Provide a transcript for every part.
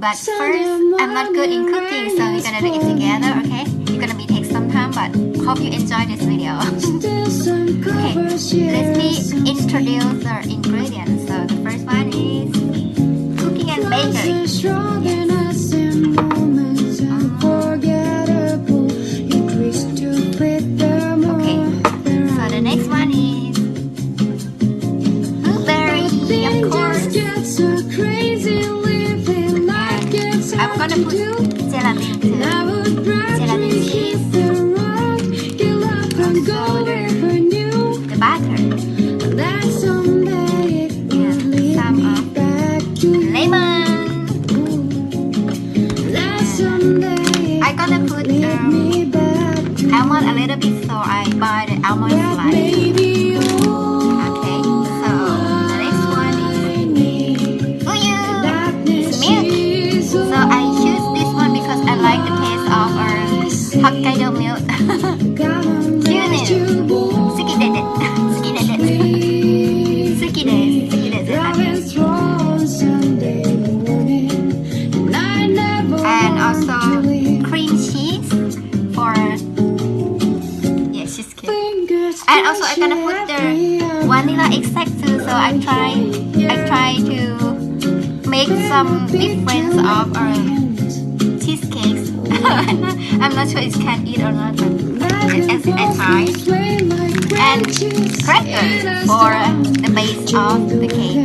but first, I'm not good in cooking, so we're gonna do it together, okay? It's gonna be take some time, but hope you enjoy this video. Okay, let me introduce the ingredients. So the first one is cooking and bakery. Okay, so the next one is blueberry, of course. And I'm gonna put gelatin too. Gelatin cheese. Also the butter. And some of lemon. I'm gonna put almond a little bit, so I buy the almond slice. Okay, so the next one is it's milk. So I choose this one because I like the taste of Hokkaido milk. And also cream cheese for cheesecake. And also I'm gonna put the vanilla extract too. So I try to make some difference of cheesecakes. I'm not sure it can eat or not, but I try. And crackers for the base of the cake.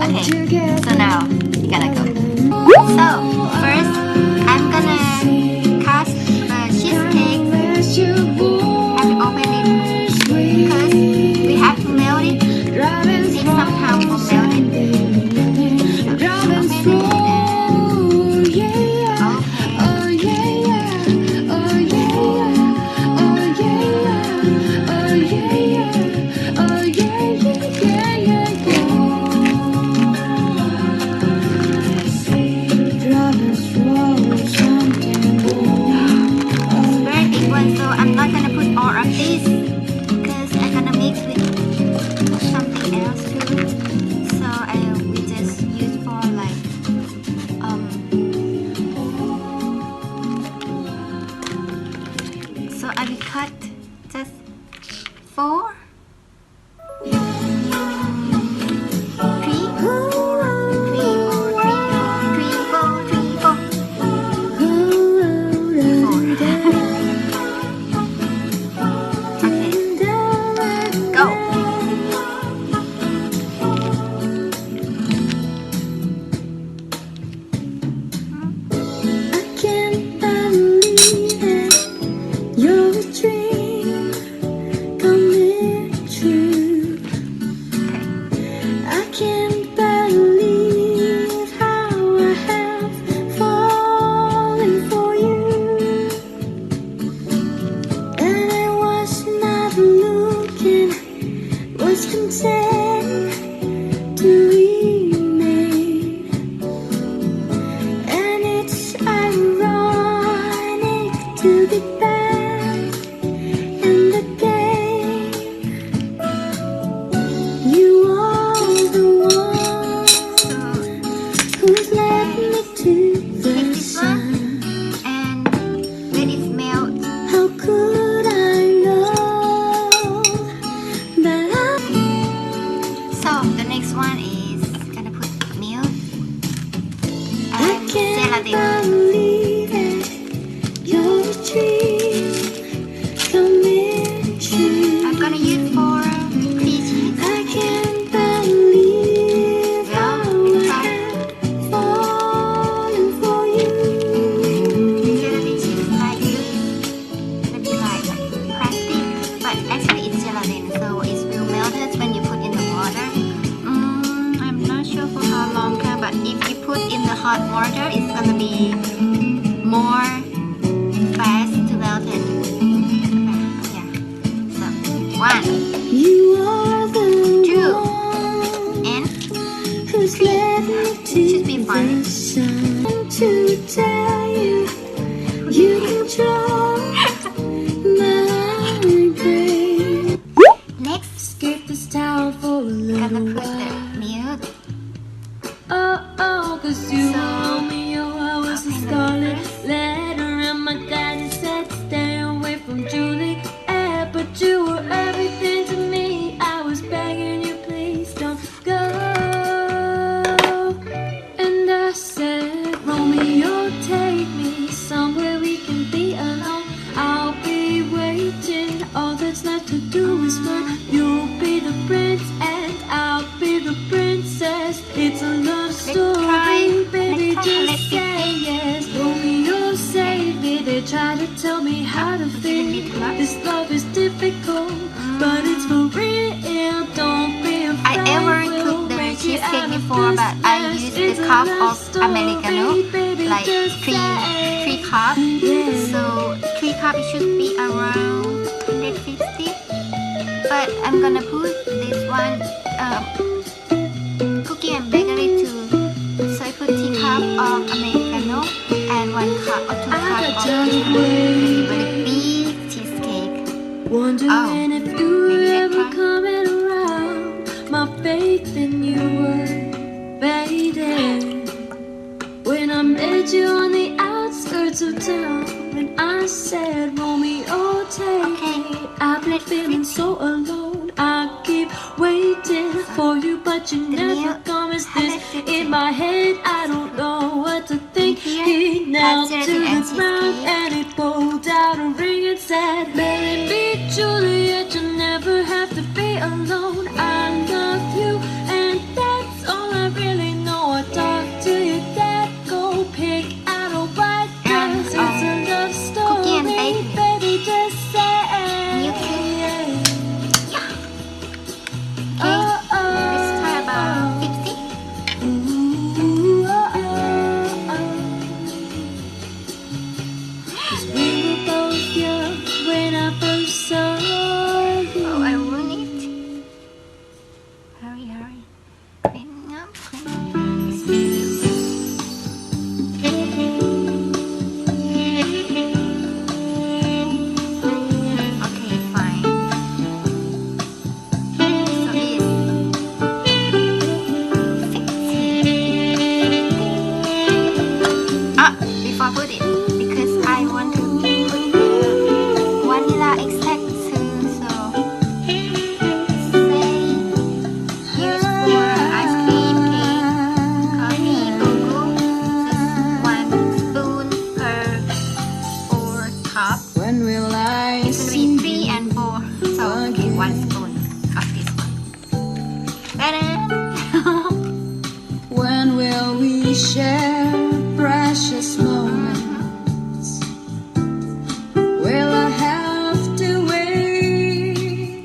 Okay, so now you gotta go. So first, I'm gonna cut the cheesecake and open it because we have to melt it. It takes some time to melt it. So I will cut just 4, 3, hot water, it's gonna be more fast to melt it. Yeah. So 1, 2, and 3. Should be fun. Next, gonna put the milk. So tell me how to feel. bit too much. This love is difficult, but it's for real. Don't be afraid. I ever cooked the cheesecake before, but I used the cup of Americano, like three cups. So 3 cups it should be around 150. But I'm gonna put this one cookie and bakery too. So I put 3 cups of Americano and 1 cup or 2 cups of very big cheesecake. Wondering if you maybe were next ever time. coming around. My faith in you was fading. When I met you on the outskirts of town, and I said, Romeo, take me. I've been feeling so alone. I keep waiting for you, but you never come. Is this in my head? I don't know what to think. He knelt to the ground and he pulled out a ring and said, Marry me, Juliet, you'll never have to be alone. I love you, and that's all I really know. I talk to your dad, go pick out a white dress. It's a love Cookie and story, bakery. baby, just say. Okay, let's try about 50. Ooh, oh, oh, oh. 'Cause we were both young when I first saw you. Oh, I ruined it. Hurry, hurry. Clean up, clean up. Okay, fine. So it's 60. Before I put it, because I want to put the vanilla extract too, so say use for ice cream, cake, coffee, cocoa, just 1 spoon per 4 cup. When will I It's gonna see be 3 and 4, so okay, 1 spoon of this one. Ta-da! When will we share precious moments? Will I have to wait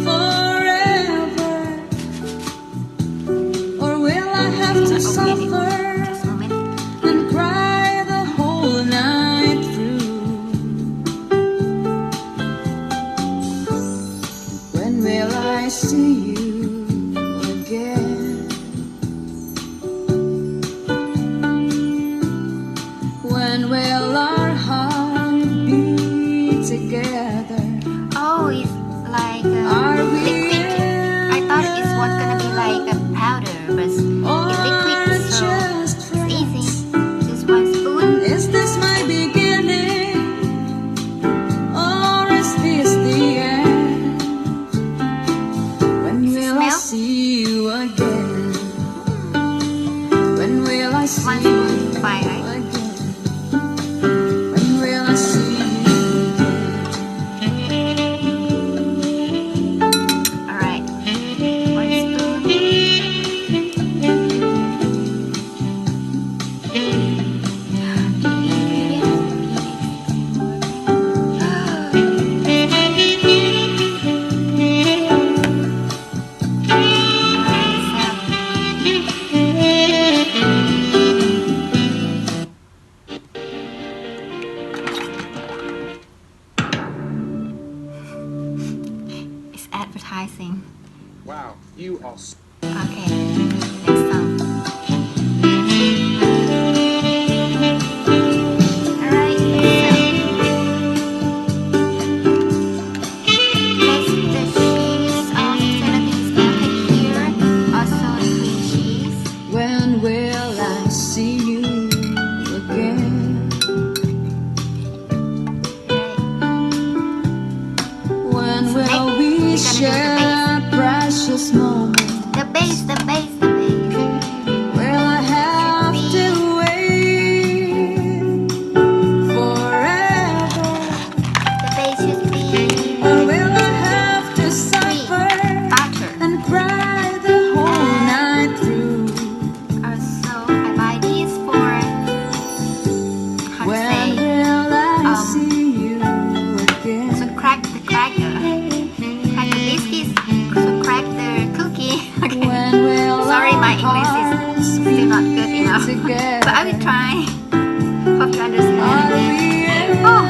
forever? Or will I have to suffer Just a moment. and cry the whole night through? When will I see you again? When will our heart beat together? Oh, it's like Are we liquid. I thought it was gonna be like a powder, but it's liquid, so just it's easy. friends? Just 1 spoon. Is this my beginning? Or is this the end? When will I smell? see you again? When will I see 1 you spoon, fine, right? again? When will I see you Alright. 1 spoon. It's advertising. Wow, you are Okay, next song. Alright, so place the cheese of gelatin melted here, also the cream cheese. When will I see you again? When So will next, we we're gonna do the share precious moments? The base, the base, the base. Will I have to wait forever? The base should be Or will I have to suffer butter. and cry the whole night through? Also, I buy these for how to When say will I so crack the cracker, crack the biscuits, so crack the cookie. Okay. Sorry, my English is still not good enough, but I will try. Hope you understand. Oh.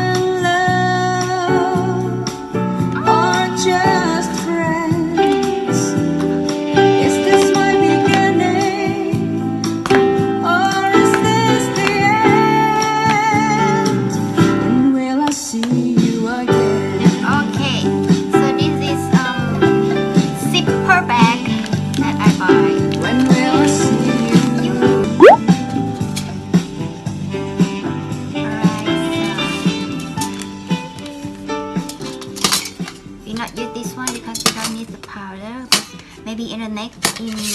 Maybe in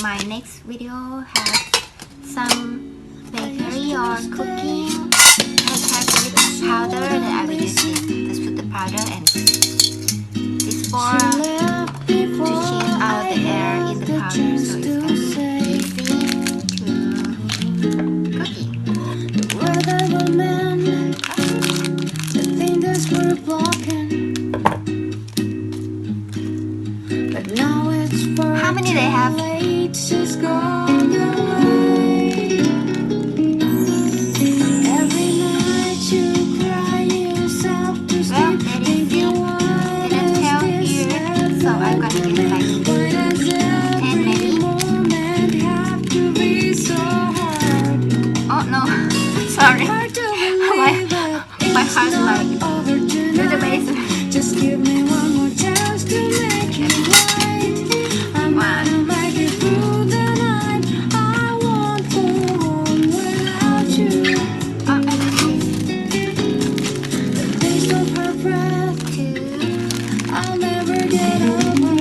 my next video have some bakery or cooking has with powder that I will use this. Just put the powder and this for to change out the air in the powder, so it's gonna be easy to cookie. How many they have? Well, they didn't tell here, so I'm gonna give it like 10 maybe. Oh no, sorry. my heart's like to the basement. Just give me one more chance to make it right. I'm gonna make it through the night. I won't go home without you. The taste of her breath too, I'll never get over.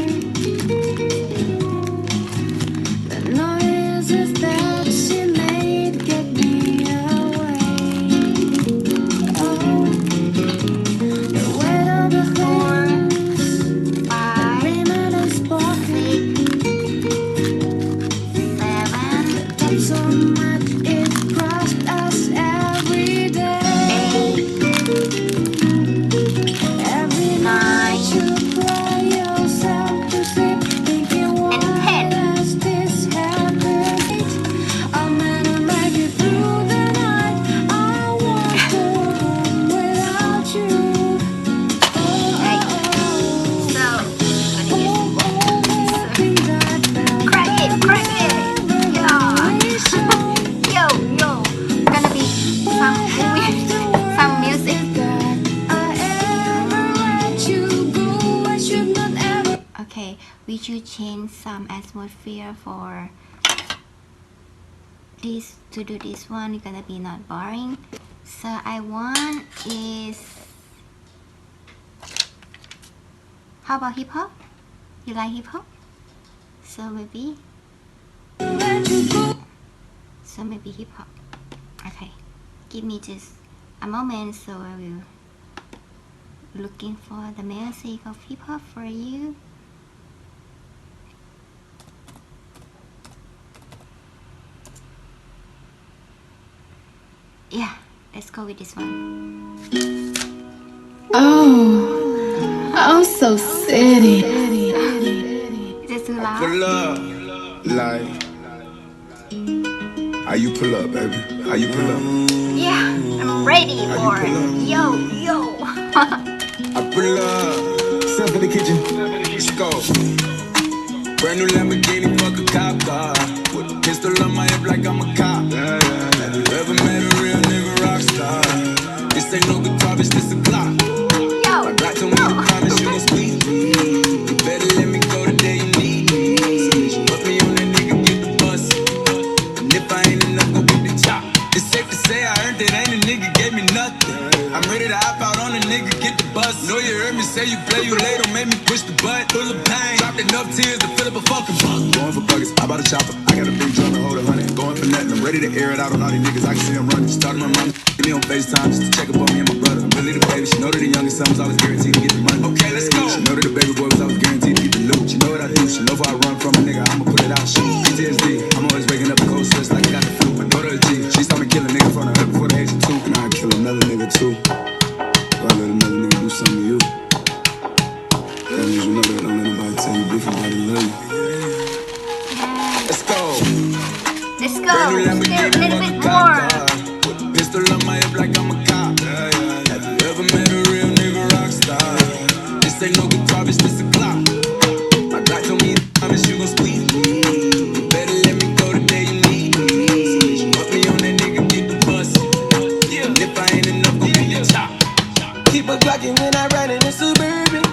The noises that she made get me away. Oh, the weight of the things, the payment is spoken. 7, so much it cost us every day. Every night you cry yourself to sleep, thinking why does this happen? I'm gonna make it through the night. I won't go home without you. Crack it, yeah. Yo, gonna be some music. Okay, we should change some atmosphere for this. To do this one, it's gonna be not boring. So I want is, how about hip hop? You like hip hop? So maybe hip hop. Okay, give me just a moment, so I will looking for the music of hip hop for you. Yeah, let's go with this one. Oh, I'm so city. Is it too loud? Pull up, like. How you pull up, baby? How you pull up? Yeah, I'm ready for it. Yo. I pull up. Step in the kitchen. Let's go. Brand new Lamborghini, fuck a cop car. With a pistol on my hip like I'm a cop. Have you ever met a real nigga rock star? This ain't no guitar, bitch, this a clock. My black told me to promise you gon' squeeze me. You better let me go the day you need me. Put me on that nigga, get the bus. And if I ain't enough, go get the chop. It's safe to say I earned it, ain't a nigga gave me nothing. I'm ready to hop out on a nigga, get the bus. Know you heard me say you play, you late, don't make me push the butt. Full of pain, dropped enough tears to fill up a fucking buck. Going for buckets, I bought a chopper. I got a big drum and hold 100. Going for nothing, I'm ready to air it out on all these niggas. I can see them running. Started my mom, me on FaceTime just to check up on me and my brother. Really the baby, she know that the youngest son was always guaranteed to get the money. Okay, let's go. She know that the baby boy was always guaranteed to get the loot. She know what I do, she know if I run from a nigga, I'ma put it out. Shoot, PTSD, I'm always waking up a cold sweats like I got the flu. My daughter a G, she saw me kill a nigga in front of her before the age of 2. And I'd kill another nigga too. some of you. That means you know that. Don't let nobody tell you different. Nobody love you. Let's go. Let's go. Still a little bit more. Put a pistol on my hip like I'm a cop. Have you ever met a real nigga rock star? This ain't no guitar, bitch, this a clock. My God told me promise you gon' squeeze me. You better let me go the day you need me. Put me on that nigga, get the bus. Yeah, if I ain't enough, gon' be the top. Keep a Glockin' when I ride in the Suburban.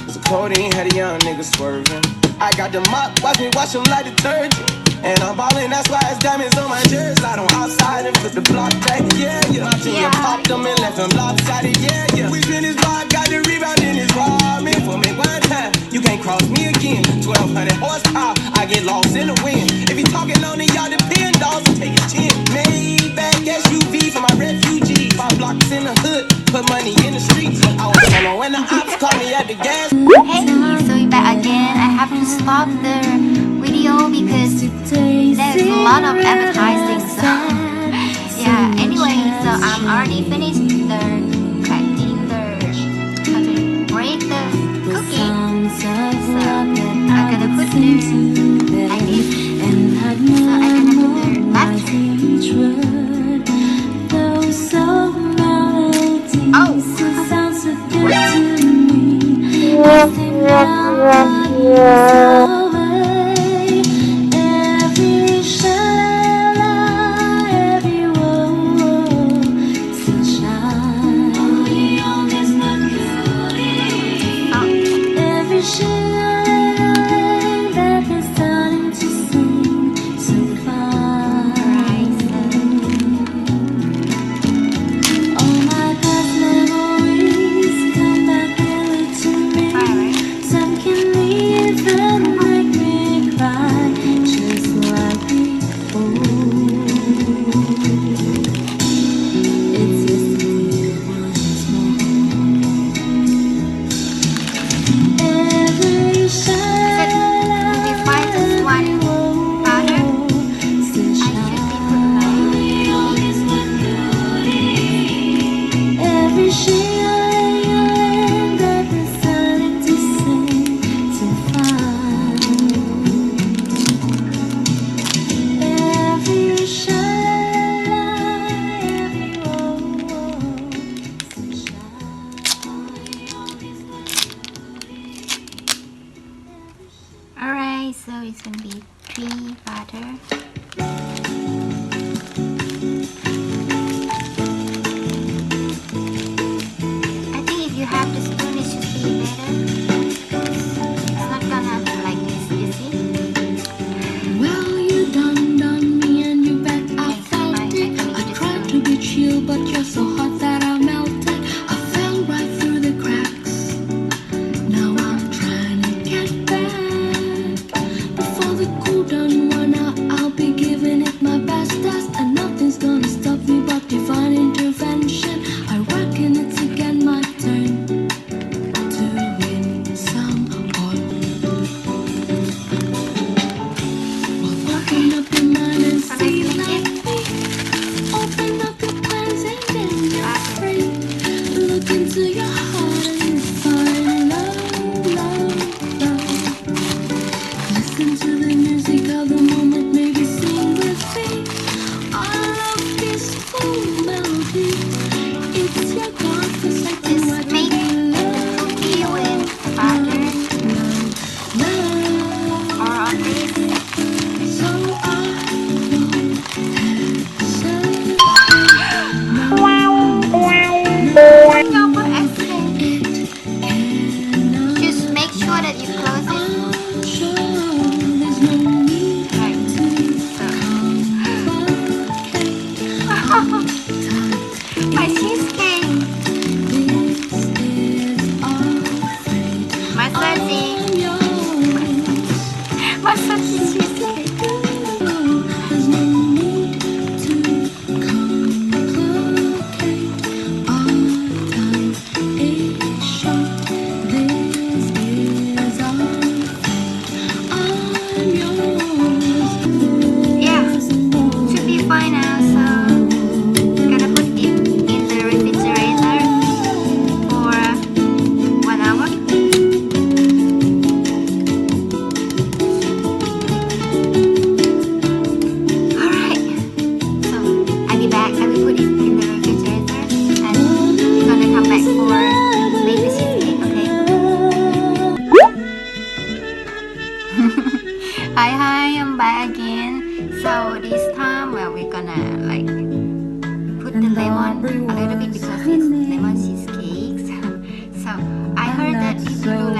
So codeine had a young nigga swerving. I got the mop, watch me wash him like detergent. And I'm ballin', that's why it's diamonds on my jersey. Slide on outside and flip the block back, yeah, yeah. My team popped them and left them lopsided, yeah, yeah. We been his block, got the rebound in his raw. Man, for me one time, you can't cross me again. 1200 horsepower, I get lost in the wind. If you talking on it, y'all depend, dogs will take his chin. Maybach SUV for my refugees. 5 blocks in the hood, put money in the streets. I was solo when the ops called me at the gas. Hey, so we're back again. I have to stop the video because there's a lot of advertising. So yeah. Anyway, so I'm already finished the cracking the how to break the cookie. So I'm gonna put the like this. So I'm gonna put the battery. Alright, so it's gonna be 3 butter. I think if you have the spoon, it should be better. It's not gonna be like this, you see? Well, you done me and you bet I felt it. I tried to be chill, but you're so hot that I melted. I fell right through the cracks. Now I'm trying to get back. Before the cool done run out, I'll be giving it my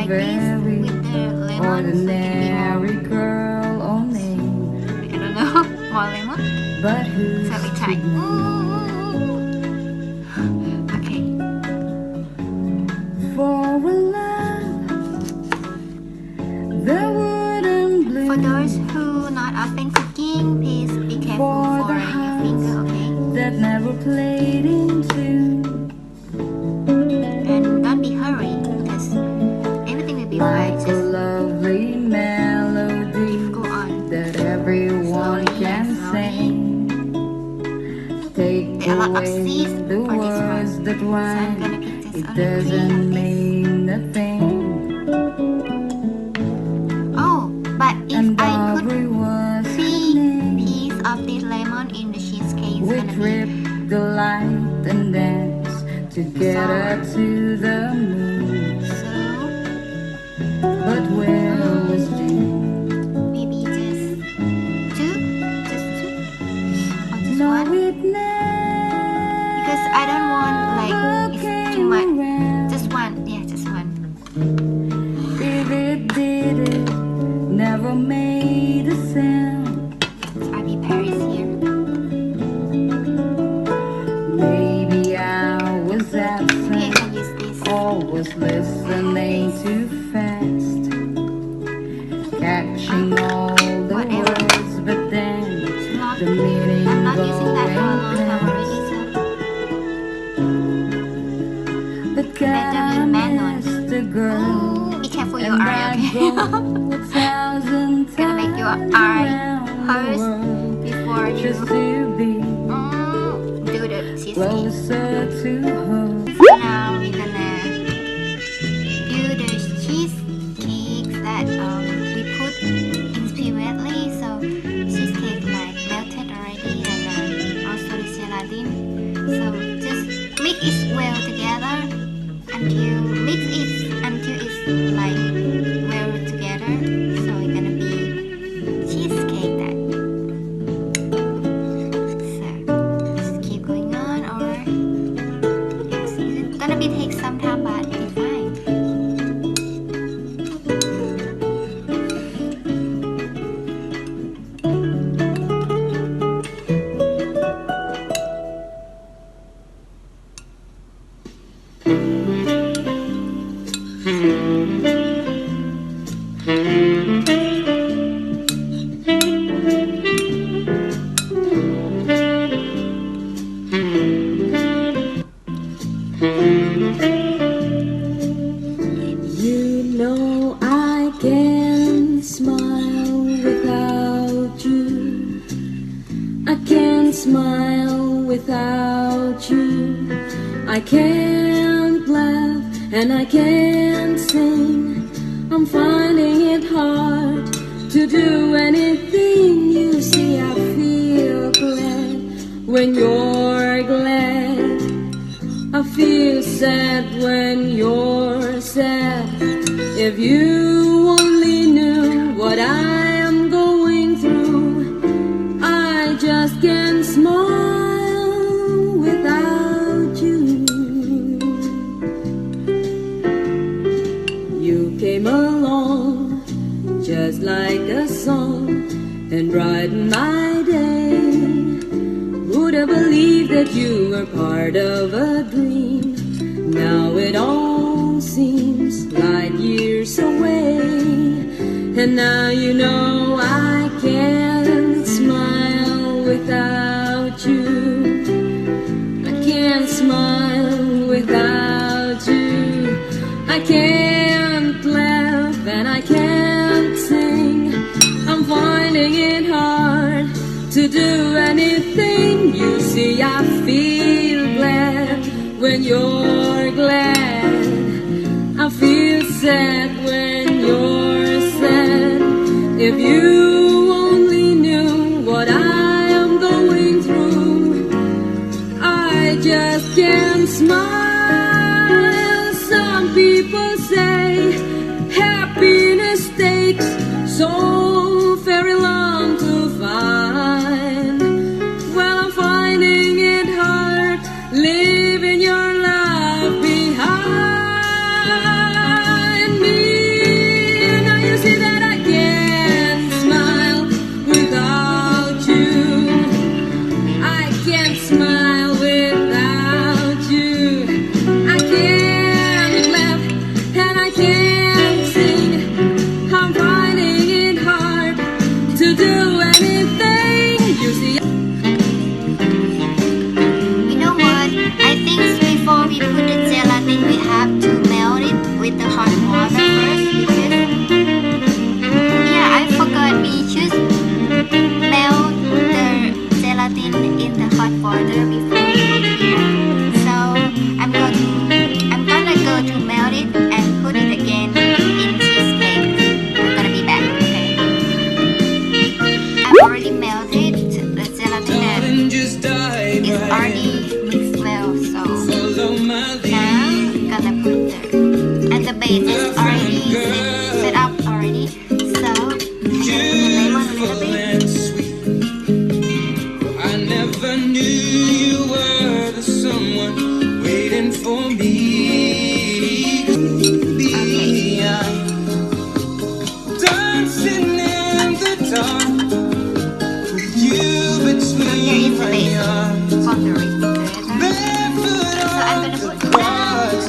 like this with the lemon, so it can be ordinary girl only, more, I don't know, more lemon. but who's So we try. Okay. for a love that wouldn't bloom For those who not often cooking, please be careful For for the your finger, okay? that never played into. And don't be hurry because everything will be fine. Like a Just lovely melody go on. that everyone Slowly can and slowly. sing. Take There are a lot of away C's the for this words one. that So I'm rhyme. gonna pick just It only three doesn't of this. mean a thing. Oh, but if And I put Aubrey was her 3 name. pieces of this lemon in the cheesecake, it's We gonna be tripped the light and dance together to the moon. so But where was June? maybe just 2, just 2, or just No 1. witness. Because I don't want like it's too much. Just 1, yeah, just 1. If it did it, never made a sound. I be Paris here. Maybe I was Okay, I absent, can use this. or was listening too fast, catching all the Whatever. words, but then It's not, the meaning I'm not using that for a long going time blank. already, so But better be God manual. missed the girl, Ooh, be careful your and eye, I okay? go 1,000 Gonna make your times eye around the hurt world before you just to be do the cheesecake. closer to her. So now we're gonna do the cheesecakes that we put in previously. So cheesecake like melted already, and also the gelatin. So just mix it well together until it's like well together. So it's gonna be cheesecake that. So just keep going on, or yes, it's gonna be take some time, but it's fine. You know I can't smile without you. I can't smile without you. I can't laugh and I can't sing. I'm finding it hard to do anything. You see, I feel glad when you're glad. I feel sad when you're sad. If you only knew what I am going through, I just can't smile without you. You came along just like a song and brightened my day. Would have believed that you were part of a dream. Now it all seems like years away. And now you know I can't smile without you. I can't smile without you. I can't laugh and I can't sing. I'm finding it hard to do anything. You see, I feel glad when you're glad. I feel sad when you're sad. If you only knew what I am going through, I just can't smile. Some people say happiness takes so very long to find. Well, I'm finding it hard living your life behind me. have to melt it with the hot water first because yeah, I forgot we should melt the gelatin in the hot water before we put here. So I'm gonna go to melt it and put it again in cheesecake. I'm gonna be back. Okay. I've already melted the gelatin and it's already mixed well. So now I'm gonna put and the base is already set up already. So I'm gonna put the lemon a little bit. I never knew you were the someone waiting for me. Dancing in the dark with you between Here is the my base arms. for the refrigerator. Barefoot So I'm on gonna the put grass,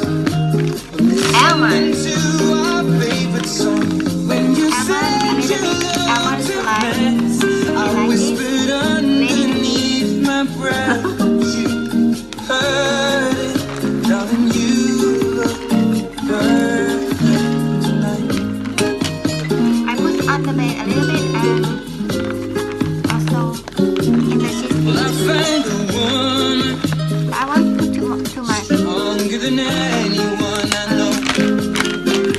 almond. to our favorite song. When you Almond, a said little you bit almond loved to slice. dance, I like this. whispered underneath my breath. You heard it, darling. You look perfect tonight. I put on the bed a little bit and also in the Well, I cheesecake. found a woman I won't put too much. stronger than anyone I know.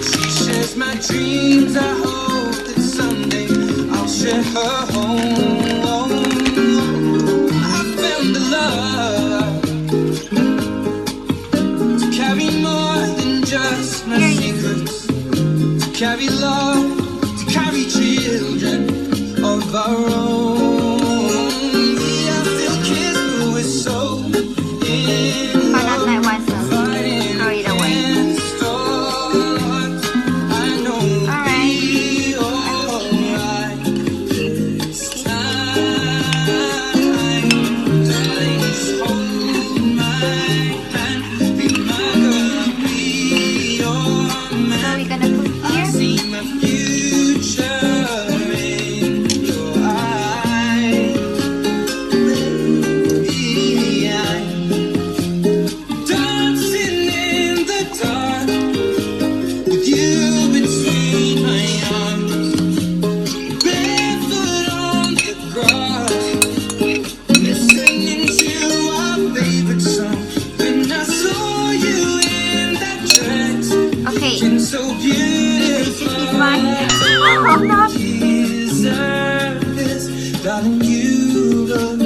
She shares my dreams. I hope that someday I'll share her home. I found a love to carry more than just my secrets, to carry love, to carry children of our own. We are still kids, but we're so in But not love. like one, so Fighting throw it away. against odds. I know we'll Alright. be alright. It's time, darling, just hold my hand. Be my girl, I'll be your So man. we're gonna put I here. see my future in your eyes. Baby, I'm dancing in the dark with you between my arms, barefoot on the grass, listening to our favorite song. When I saw you in that dress, Okay. looking so This is beautiful. one. Oh no. Deserve this, darling. You look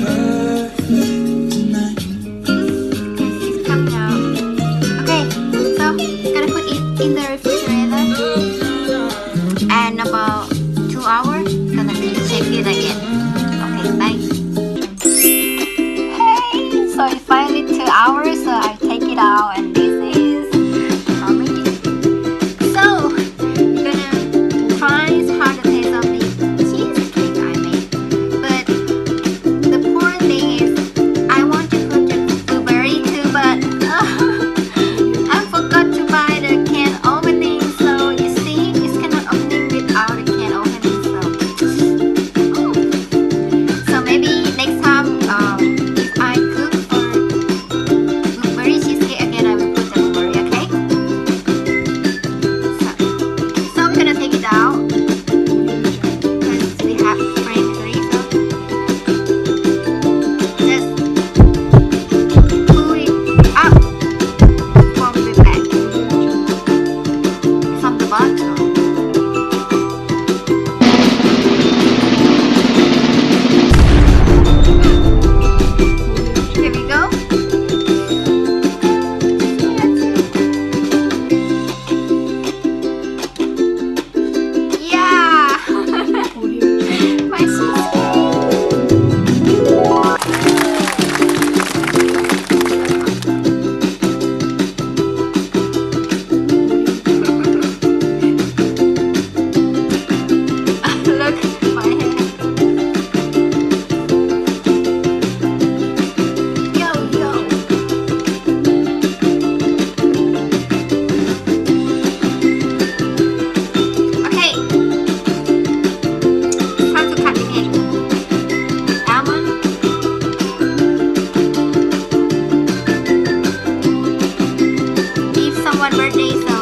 perfect tonight. Come now. Okay. So gonna put it in the refrigerator. And about 2 hours, gonna check it again. Okay, bye. Hey, so it's finally 2 hours, so I take it out, and this is how many? birthday, so